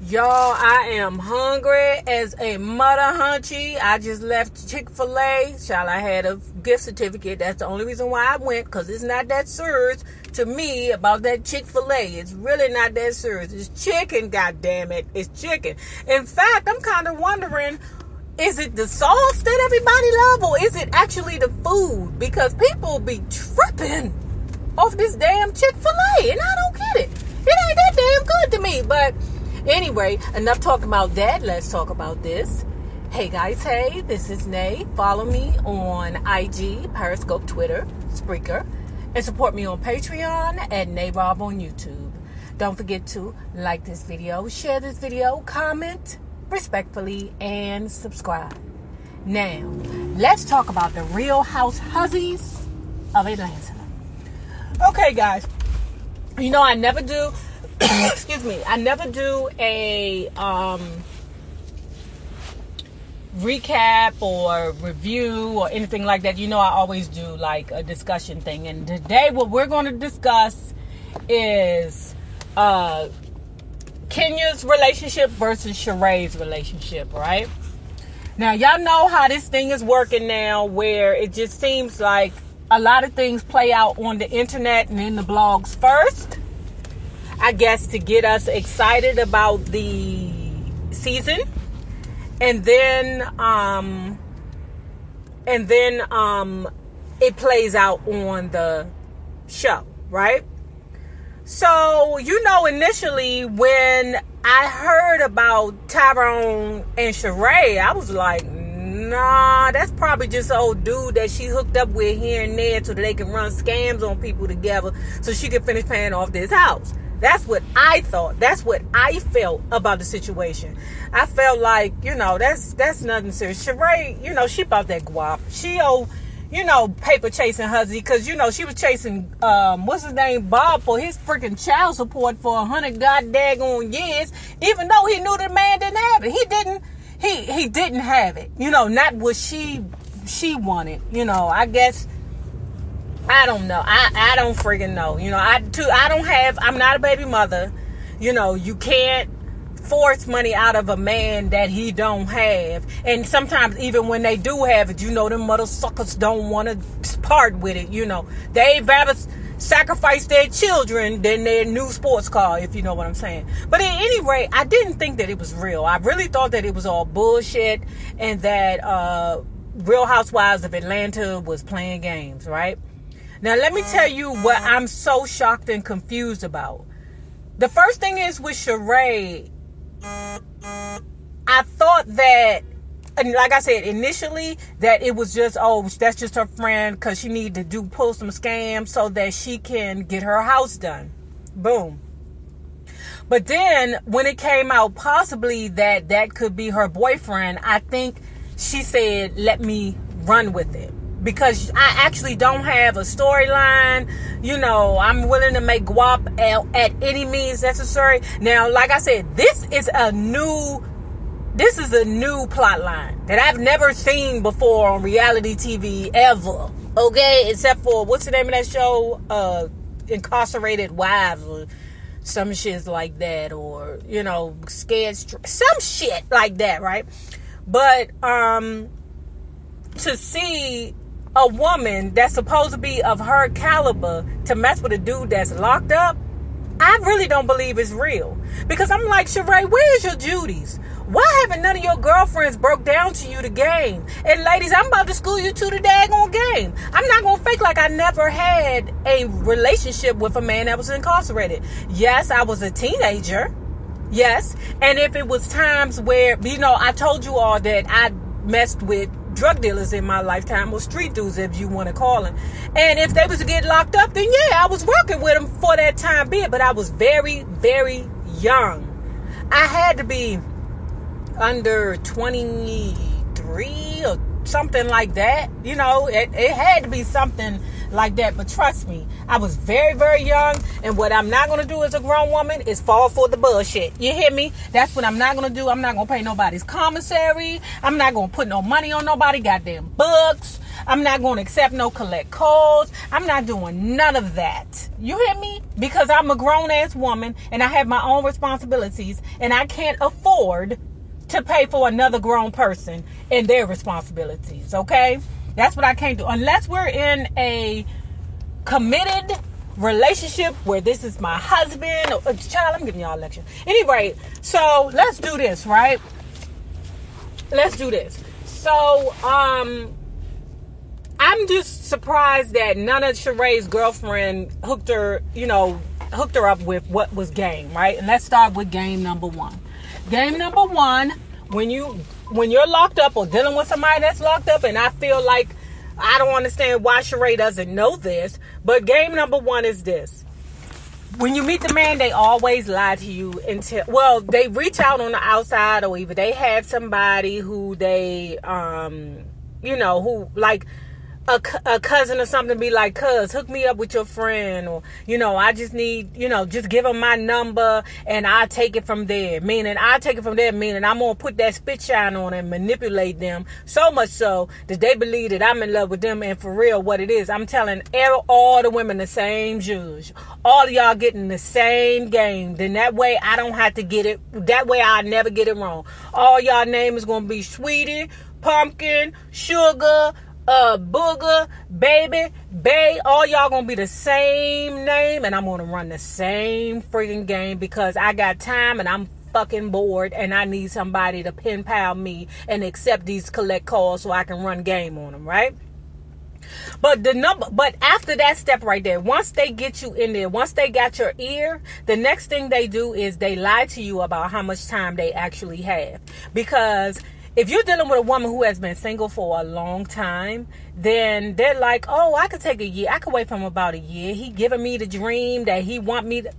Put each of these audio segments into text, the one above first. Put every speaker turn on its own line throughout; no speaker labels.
Y'all, I am hungry as a mother hunchy. I just left Chick-fil-A. Child, I had a gift certificate. That's the only reason why I went, because it's not that serious to me about that Chick-fil-A. It's really not that serious. It's chicken, goddammit. It's chicken. In fact, I'm kind of wondering, is it the sauce that everybody love, or is it actually the food? Because people be tripping off this damn Chick-fil-A, and I don't get it. It ain't that damn good to me, but anyway, enough talking about that. Let's talk about this. Hey guys, hey, this is Nay. Follow me on IG, Periscope, Twitter, Spreaker, and support me on Patreon at NayRob on YouTube. Don't forget to like this video, share this video, comment respectfully, and subscribe. Now, let's talk about the Real House Huzzies of Atlanta. Okay, guys, you know I never do excuse me, I never do a recap or review or anything like that. You know I always do like a discussion thing, and today what we're going to discuss is Kenya's relationship versus Sheree's relationship, right? Now y'all know how this thing is working now, where it just seems like a lot of things play out on the internet and in the blogs first, I guess, to get us excited about the season, and then it plays out on the show, right? So, you know, initially when I heard about Tyrone and Sheree, I was like, nah, that's probably just an old dude that she hooked up with here and there so that they can run scams on people together so she can finish paying off this house. That's what I thought. That's what I felt about the situation. I felt like, you know, that's nothing serious. Sheree, you know, she bought that guap. She paper chasing Huzzy, because, you know, she was chasing, what's his name, Bob, for his freaking child support for 100 goddamn years, even though he knew the man didn't have it. He didn't have it. You know, not what she wanted. You know, I guess, I don't know. I don't freaking know. You know, I'm not a baby mother. You know, you can't force money out of a man that he don't have. And sometimes even when they do have it, you know, them mother suckers don't want to part with it. You know, they rather sacrifice their children than their new sports car, if you know what I'm saying. But at any rate, I didn't think that it was real. I really thought that it was all bullshit, and that Real Housewives of Atlanta was playing games, right? Now, let me tell you what I'm so shocked and confused about. The first thing is with Sheree, I thought that, and like I said, initially, that it was just, that's just her friend because she needed to pull some scams so that she can get her house done. Boom. But then when it came out possibly that could be her boyfriend, I think she said, let me run with it. Because I actually don't have a storyline. You know, I'm willing to make guap at any means necessary. Now, like I said, this is a new plot line that I've never seen before on reality TV ever. Okay? Except for, what's the name of that show? Incarcerated Wives or some shit like that. Or, you know, some shit like that, right? But, to see a woman that's supposed to be of her caliber to mess with a dude that's locked up, I really don't believe it's real. Because I'm like, Sheree, where's your Judies? Why haven't none of your girlfriends broke down to you the game? And ladies, I'm about to school you to the daggone game. I'm not going to fake like I never had a relationship with a man that was incarcerated. Yes, I was a teenager. Yes. And if it was times where, you know, I told you all that I messed with drug dealers in my lifetime, or street dudes, if you want to call them. And if they was to get locked up, then yeah, I was working with them for that time being. But I was very, very young. I had to be under 23 or something like that. You know, it had to be something like that. But trust me, I was very, very young. And what I'm not going to do as a grown woman is fall for the bullshit. You hear me? That's what I'm not going to do. I'm not going to pay nobody's commissary. I'm not going to put no money on nobody goddamn books. I'm not going to accept no collect calls. I'm not doing none of that. You hear me? Because I'm a grown-ass woman and I have my own responsibilities and I can't afford to pay for another grown person and their responsibilities, okay? That's what I can't do. Unless we're in a committed relationship where this is my husband. Or, child, I'm giving y'all a lecture. Anyway, so let's do this, right? Let's do this. So, I'm just surprised that none of Sheree's girlfriend hooked her up with what was game, right? And let's start with game number one. Game number one, when you're locked up or dealing with somebody that's locked up, and I feel like I don't understand why Sheree doesn't know this, but game number one is this. When you meet the man, they always lie to you until, they reach out on the outside, or either they have somebody who they, who like, a cousin or something, be like, cuz, hook me up with your friend, or, I just need, just give them my number and I'll take it from there. Meaning I'm going to put that spit shine on and manipulate them so much so that they believe that I'm in love with them. And for real, what it is, I'm telling all the women the same judge. All of y'all getting the same game. Then that way I don't have to get it. That way I'll never get it wrong. All y'all name is going to be Sweetie, Pumpkin, Sugar, Booger, Baby, Bay, all y'all gonna be the same name, and I'm gonna run the same freaking game because I got time and I'm fucking bored and I need somebody to pen pal me and accept these collect calls so I can run game on them, right? But after that step right there, once they get you in there, once they got your ear, the next thing they do is they lie to you about how much time they actually have. Because if you're dealing with a woman who has been single for a long time, then they're like, oh, I could take a year. I could wait for him about a year. He giving me the dream that he want me to,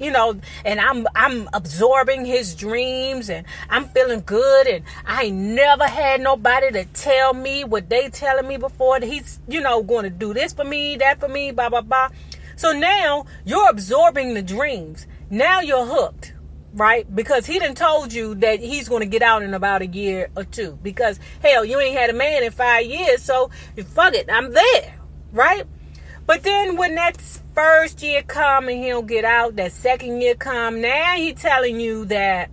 and I'm absorbing his dreams and I'm feeling good. And I ain't never had nobody to tell me what they telling me before, that he's, going to do this for me, that for me, blah, blah, blah. So now you're absorbing the dreams. Now you're hooked. Right? Because he done told you that he's going to get out in about a year or two. Because, hell, you ain't had a man in 5 years, so fuck it, I'm there. Right? But then when that first year come and he don't get out, that second year come, now he's telling you that,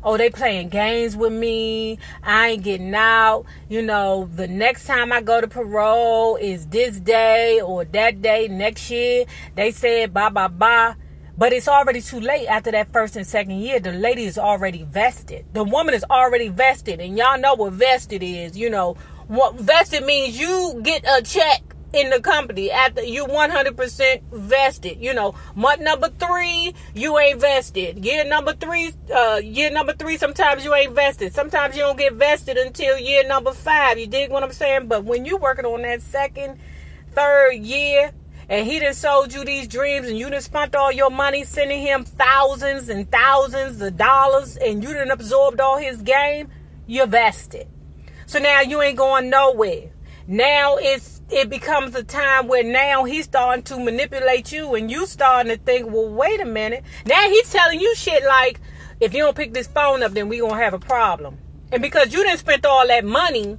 oh, they playing games with me, I ain't getting out, the next time I go to parole is this day or that day next year. They said blah, blah, blah. But it's already too late after that first and second year. The lady is already vested. The woman is already vested. And y'all know what vested is. What vested means you get a check in the company after you 100% vested. Month number 3, you ain't vested. Year number 3, sometimes you ain't vested. Sometimes you don't get vested until year number 5. You dig what I'm saying? But when you working on that second, third year, and he done sold you these dreams, and you done spent all your money sending him thousands and thousands of dollars, and you done absorbed all his game, you're vested. So now you ain't going nowhere. Now it becomes a time where now he's starting to manipulate you, and you starting to think, well, wait a minute. Now he's telling you shit like, if you don't pick this phone up, then we gonna have a problem. And because you done spent all that money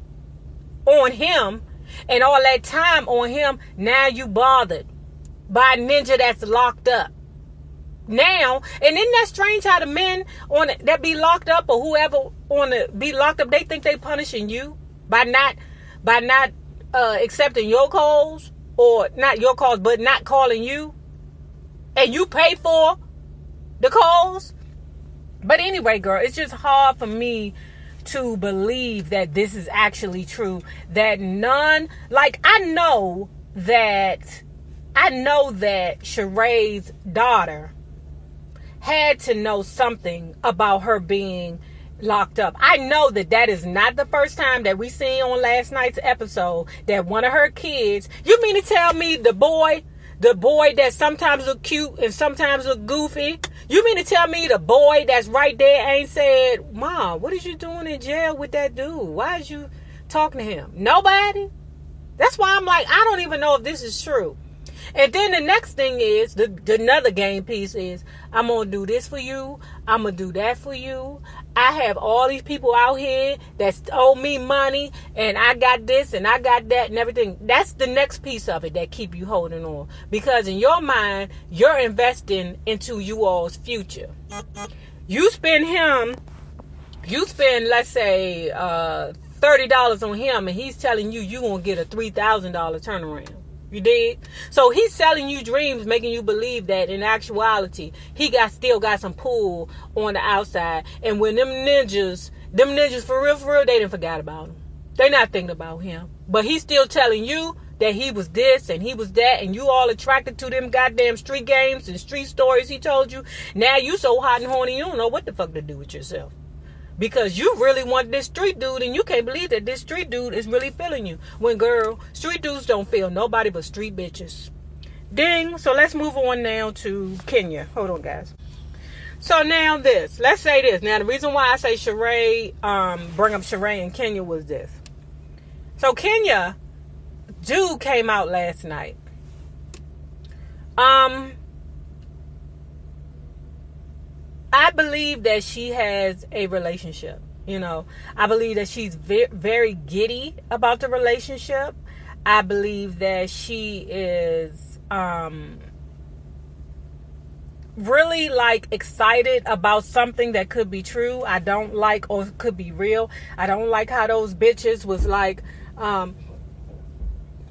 on him, and all that time on him, now you bothered by a ninja that's locked up. Now, and isn't that strange how the men that be locked up, or whoever be locked up, they think they punishing you by not accepting your calls, or not your calls, but not calling you, and you pay for the calls. But anyway, girl, it's just hard for me to believe that this is actually true. That I know that Sheree's daughter had to know something about her being locked up. I know that is not the first time that we seen on last night's episode that one of her kids, you mean to tell me the boy that sometimes look cute and sometimes look goofy, you mean to tell me the boy that's right there ain't said, Mom, what is you doing in jail with that dude? Why is you talking to him? Nobody? That's why I'm like, I don't even know if this is true. And then the next thing is, another game piece is, I'm going to do this for you. I'm going to do that for you. I have all these people out here that owe me money, and I got this and I got that and everything. That's the next piece of it that keep you holding on. Because in your mind, you're investing into you all's future. You spend, let's say, $30 on him, and he's telling you you're going to get a $3,000 turnaround. You dig? So he's selling you dreams, making you believe that in actuality, he still got some pull on the outside. And when them ninjas for real, they didn't forget about him. They're not thinking about him. But he's still telling you that he was this and he was that, and you all attracted to them goddamn street games and street stories he told you. Now you so hot and horny, you don't know what the fuck to do with yourself. Because you really want this street dude, and you can't believe that this street dude is really feeling you. When, girl, street dudes don't feel nobody but street bitches. Ding. So let's move on now to Kenya. Hold on, guys. So now this. Let's say this. Now, the reason why I say Sheree, bring up Sheree and Kenya was this. So Kenya, dude came out last night. I believe that she has a relationship. You know, I believe that she's very giddy about the relationship. I believe that she is really like excited about something that could be true. I don't like, or could be real. I don't like how those bitches was like,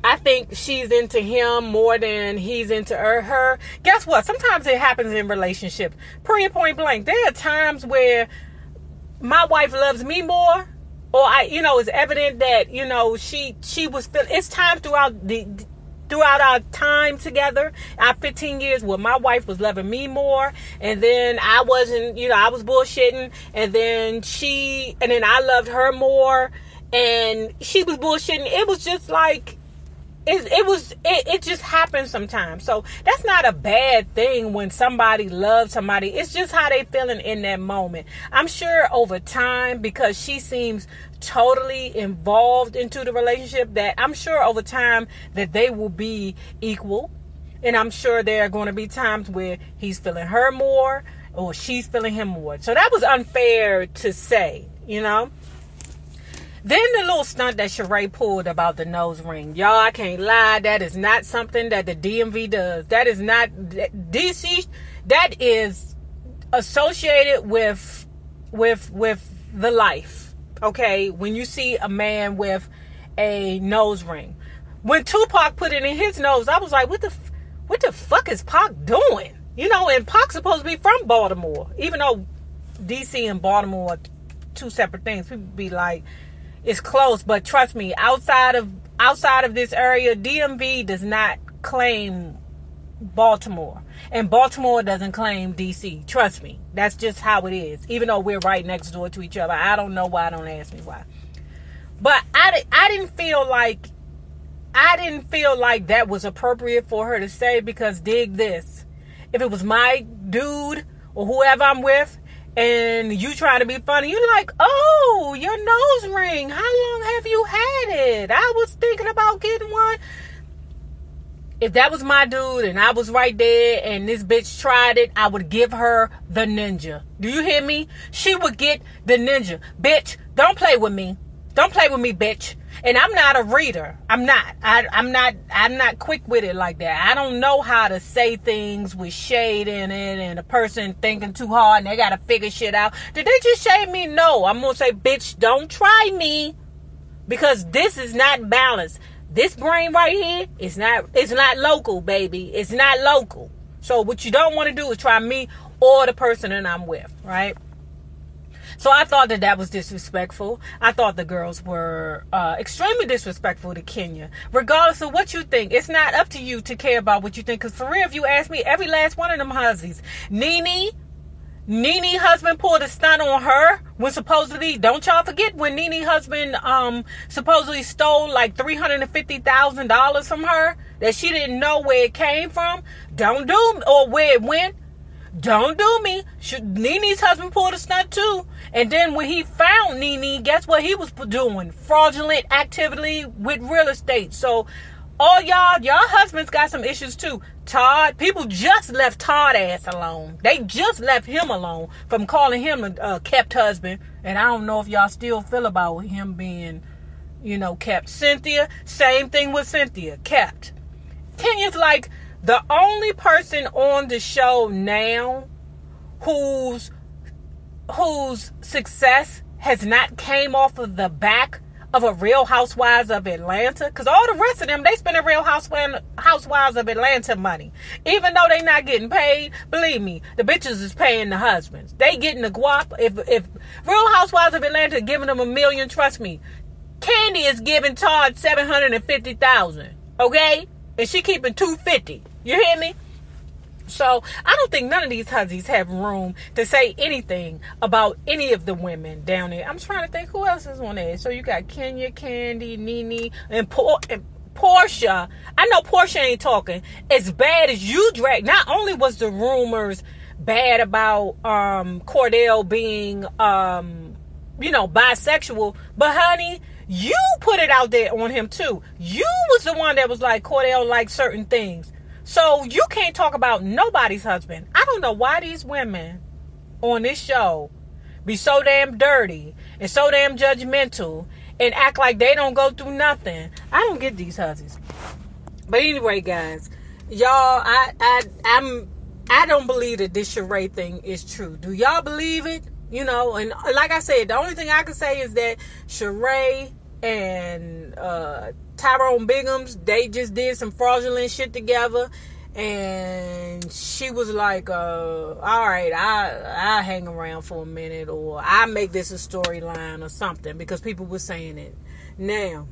I think she's into him more than he's into her. Guess what? Sometimes it happens in relationships. Point blank. There are times where my wife loves me more, or it's evident that, she was feeling. It's times throughout our time together, our 15 years, where my wife was loving me more, and then I wasn't, I was bullshitting, and then I loved her more, and she was bullshitting. It was just like, it just happens sometimes. So that's not a bad thing when somebody loves somebody. It's just how they feeling in that moment. I'm sure over time, because she seems totally involved into the relationship, that I'm sure over time that they will be equal. And I'm sure there are going to be times where he's feeling her more or she's feeling him more. So that was unfair to say, Then the little stunt that Sheree pulled about the nose ring. Y'all, I can't lie. That is not something that the DMV does. That is not DC. That is associated with the life. Okay. When you see a man with a nose ring. When Tupac put it in his nose, I was like, what the fuck is Pac doing? And Pac's supposed to be from Baltimore. Even though DC and Baltimore are two separate things. People be like, it's close, but trust me, outside of this area, DMV does not claim Baltimore, and Baltimore doesn't claim DC. Trust me, that's just how it is. Even though we're right next door to each other, I don't know why. Don't ask me why. But I didn't feel like that was appropriate for her to say, because dig this: if it was my dude or whoever I'm with, and you try to be funny, you're like, oh, your nose ring. How long have you had it? I was thinking about getting one. If that was my dude and I was right there and this bitch tried it, I would give her the ninja. Do you hear me? She would get the ninja. Bitch, don't play with me. Don't play with me, bitch. And I'm not a reader. I'm not. I'm not quick with it like that. I don't know how to say things with shade in it and a person thinking too hard and they got to figure shit out. Did they just shade me? No. I'm going to say, bitch, don't try me, because this is not balanced. This brain right here it's not local, baby. It's not local. So what you don't want to do is try me or the person that I'm with, right? So I thought that was disrespectful. I thought the girls were extremely disrespectful to Kenya. Regardless of what you think, it's not up to you to care about what you think. Because for real, if you ask me, every last one of them hussies. Nene husband pulled a stunt on her when supposedly, don't y'all forget when Nene husband supposedly stole like $350,000 from her that she didn't know where it came from, or where it went. Don't do me. Nene's husband pulled a stunt too. And then when he found Nene, guess what he was doing? Fraudulent activity with real estate. So all y'all husbands got some issues too. Todd, people just left Todd ass alone. They just left him alone from calling him a kept husband. And I don't know if y'all still feel about him being, kept. Cynthia, same thing with Cynthia, kept. Kenya's like the only person on the show now whose success has not came off of the back of a Real Housewives of Atlanta. Because all the rest of them, they spend a Real Housewives of Atlanta money. Even though they not getting paid, believe me, the bitches is paying the husbands. They getting the guap. If Real Housewives of Atlanta giving them $1 million, trust me, Candy is giving Todd $750,000. Okay? And she keeping $250,000. You hear me? So I don't think none of these hussies have room to say anything about any of the women down there. I'm trying to think who else is on there. So you got Kenya, Candy, Nene, and Portia. I know Portia ain't talking. As bad as you drag. Not only was the rumors bad about Cordell being bisexual, but honey, you put it out there on him too. You was the one that was like Cordell likes certain things. So you can't talk about nobody's husband. I don't know why these women on this show be so damn dirty and so damn judgmental and act like they don't go through nothing. I don't get these hussies. But anyway, guys, y'all, I don't believe that this Sheree thing is true. Do y'all believe it? And like I said, the only thing I can say is that Sheree and Tyrone Biggums, they just did some fraudulent shit together, and she was like, all right, I hang around for a minute, or I make this a storyline or something, because people were saying it. Now,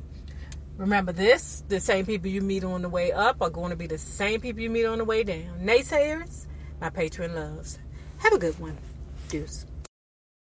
remember this, the same people you meet on the way up are going to be the same people you meet on the way down. Naysayers, my patron loves. Have a good one. Deuce.